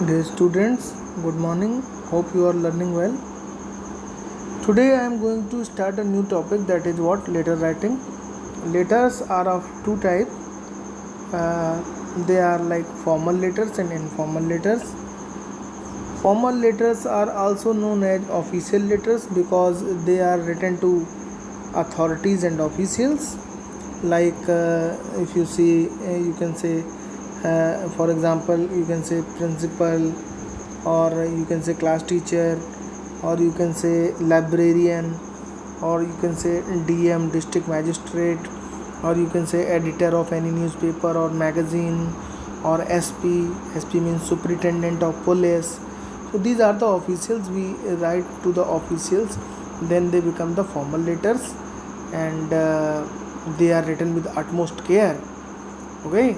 Dear students, good morning. Hope you are learning well. Today I am going to start a new topic, that is what letter writing. Letters are of two types. They are like formal letters and informal letters. Formal letters are also known as official letters because they are written to authorities and officials. Like if you see, you can say, for example, you can say principal, or you can say class teacher, or you can say librarian, or you can say DM, district magistrate, or you can say editor of any newspaper or magazine, or SP means superintendent of police. So these are the officials. We write to the officials, then they become the formal letters, and they are written with utmost care. Okay,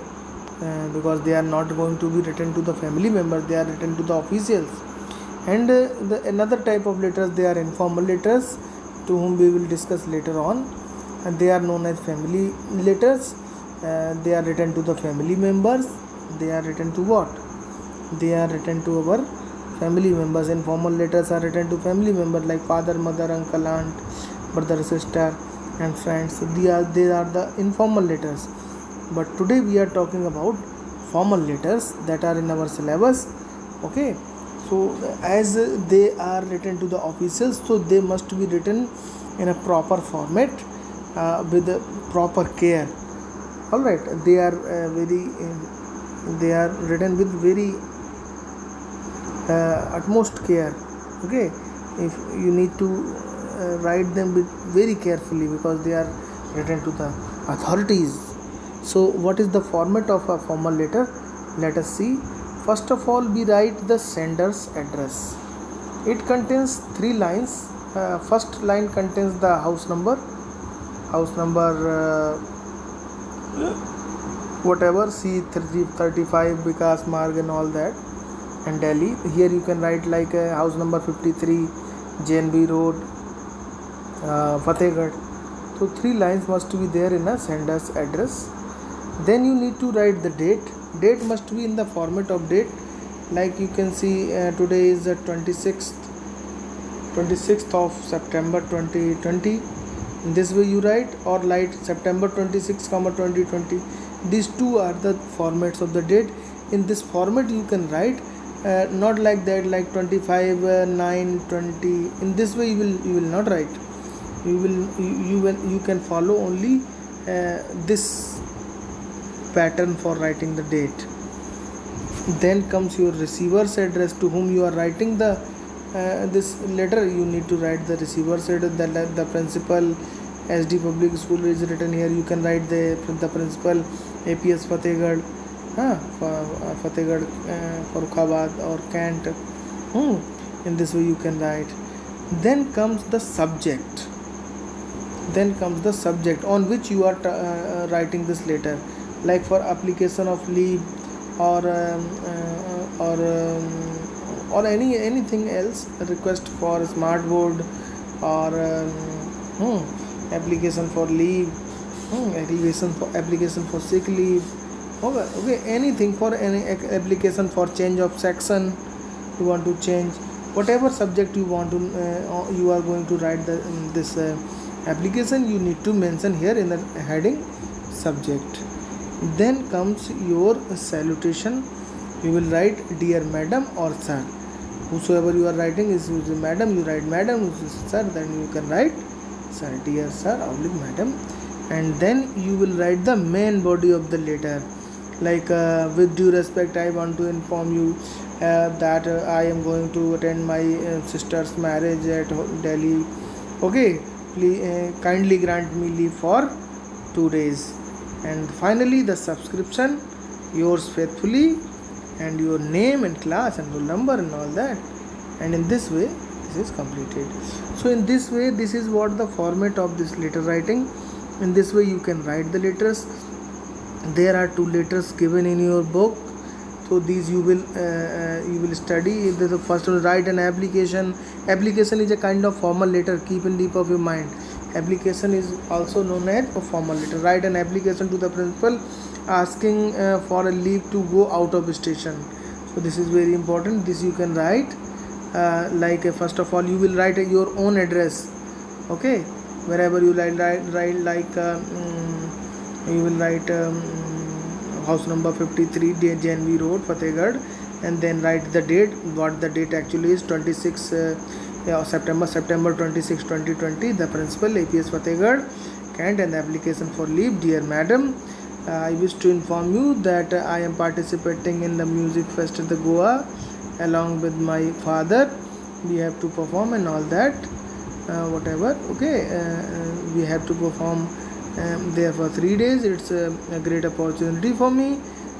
because they are not going to be written to the family members, they are written to the officials. And another type of letters, they are informal letters, to whom we will discuss later on, and they are known as family letters. They are written to the family members. They are written to what? They are written to our family members. Informal letters are written to family members like father, mother, uncle, aunt, brother, sister, and friends. So they are the informal letters. But today we are talking about formal letters that are in our syllabus. Okay, so as they are written to the officials, so they must be written in a proper format, with proper care. All right, they are they are written with very utmost care. Okay, if you need to write them with very carefully because they are written to the authorities. So what is the format of a formal letter? Let us see. First of all, we write the sender's address. It contains 3 lines. First line contains the house number, whatever, C35 Vikas Marg and all that, and Delhi. Here you can write like house number 53, JNB Road, Fatehgarh. So 3 lines must be there in a sender's address. Then you need to write the date. Date must be in the format of date. Like you can see, today is the 26th of September 2020. In this way you write, or write September 26, 2020. These two are the formats of the date. In this format you can write, not like that, like 25 9 20. In this way you will not write. You can follow only this pattern for writing the date. Then comes your receiver's address, to whom you are writing the this letter. You need to write the receiver's address. The principal, SD public school is written here. You can write the principal, APS Fatehgarh, Fatehgarh, Farrukhabad or Kant. In this way you can write. Then comes the subject. On which you are writing this letter. Like for application of leave, or anything else, request for smart board, or application for leave, application for sick leave. Okay, anything, for any application for change of section, you want to change whatever subject you want to, you are going to write this application, you need to mention here in the heading subject. Then comes your salutation. You will write dear madam or sir. Whosoever you are writing is madam, you write madam. Sir, then you can write sir, dear sir, oblique madam. And then you will write the main body of the letter. Like with due respect, I want to inform you that I am going to attend my sister's marriage at Delhi. Okay, please kindly grant me leave for 2 days. And finally the subscription, yours faithfully, and your name and class and roll number and all that. And in this way this is completed. So in this way, this is what the format of this letter writing. In this way you can write the letters. There are 2 letters given in your book, so these you will study. The first one, write an application. Application is a kind of formal letter. Keep in deep of your mind. Application is also known as a formal letter. Write an application to the principal asking for a leave to go out of station. So this is very important. This you can write first of all you will write your own address, okay, wherever you write you will write house number 53 JNV Road, Fatehgarh, and then write the date, what the date actually is, 26 September 26 2020. The principal, APS Fatehgarh, Kent, and the application for leave. Dear madam, I wish to inform you that I am participating in the music fest in the Goa along with my father. We have to perform and all that, whatever, okay. We have to perform there for 3 days. It's a great opportunity for me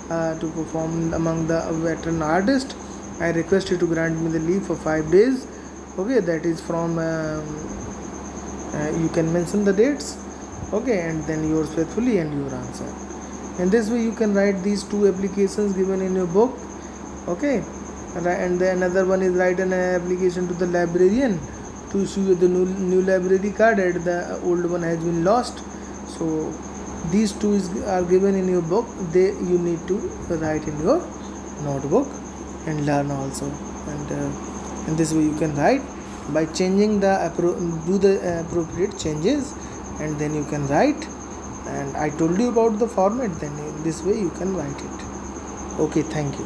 to perform among the veteran artists. I request you to grant me the leave for 5 days, okay. That is from you can mention the dates, okay, and then yours faithfully and your answer. In this way you can write these 2 applications given in your book, okay. And then another one is write an application to the librarian to issue the new library card, and the old one has been lost. So these 2 are given in your book. You need to write in your notebook and learn also. And in this way you can write by changing do the appropriate changes, and then you can write. And I told you about the format, then in this way you can write it. Okay, thank you.